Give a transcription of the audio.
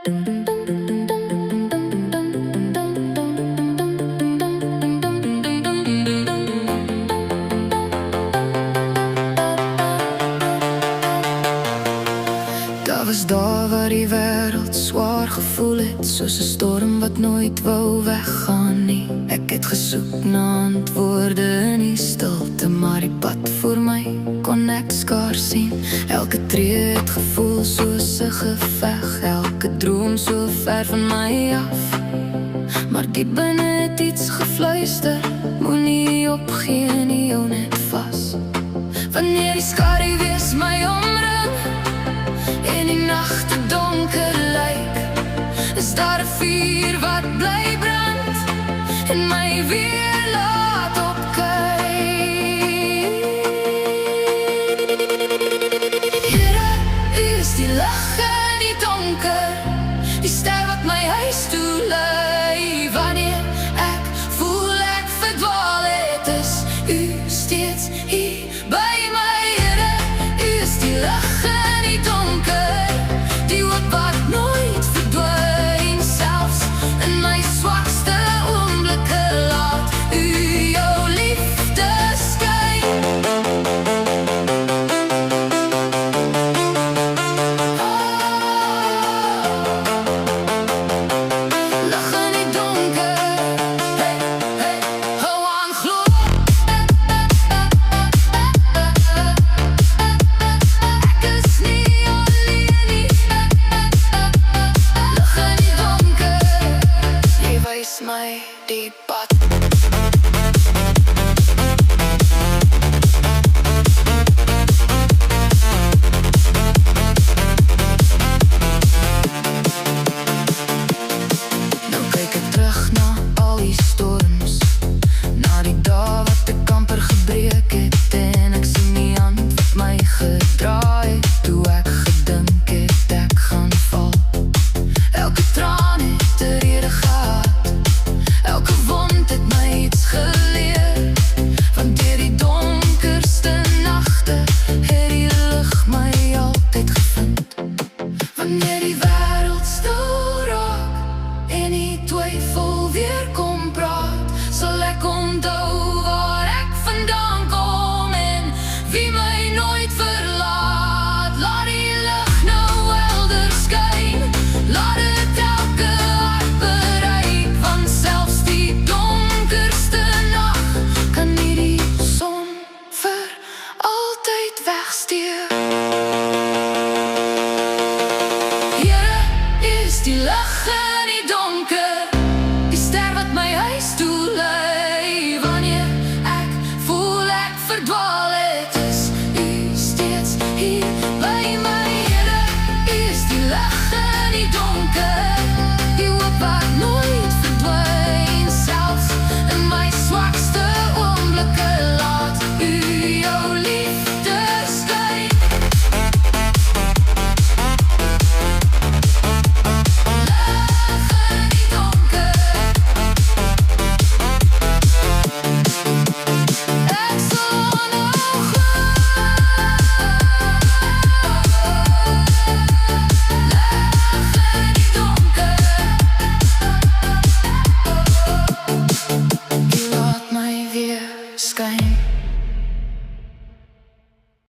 Daar was daar waar die wêreld swaar gevoel het, soos 'n storm wat nooit wou weggaan nie. Ek het gesoek na antwoorde in die stilte, maar die pad voor my kon ek skaars sien. Elke tree het gevoel soos 'n geveg, elke droom so ver van my af. Maar diep binne het iets gefluister, moenie opgee nie, hou net vas. Wanneer die skaduwees my omring en die nagte donker lyk, is daar 'n vuur wat bly brand en my weer laat opkyk. Here, U is die lig in die donker, die ster wat my huis toe lei. Wanneer ek voel ek verdwaal het, is U steeds hier by my. Here, U is die lig in die donker, die hoop wat nooit verdwyn. Selfs in my swakste oomblikke laat U jou liefde skyn. Lig in die donker, hey, hey, hou aan glo. Ek is nie alleen nie. Lig in die donker, jy wys my die pad. Nou kyk ek terug na al die storms, na die dae wat ek amper gebreek het, en ek sien die hand wat my gedra het, toe ek gedink het ek gaan val. Elke traan het 'n rede gehad, elke wond het my iets geleer. Want deur die donkerste nagte het die lig my altyd gevind. Wanneer die wêreld stil raak en die twyfel weer kom praat, sal ek onthou waar ek vandaan kom en wie my nooit verlaat. Laat die lig nou helder skyn, laat dit elke hart bereik, want selfs die donkerste nag kan nie die son vir altyd wegsteek. Here, U is die lig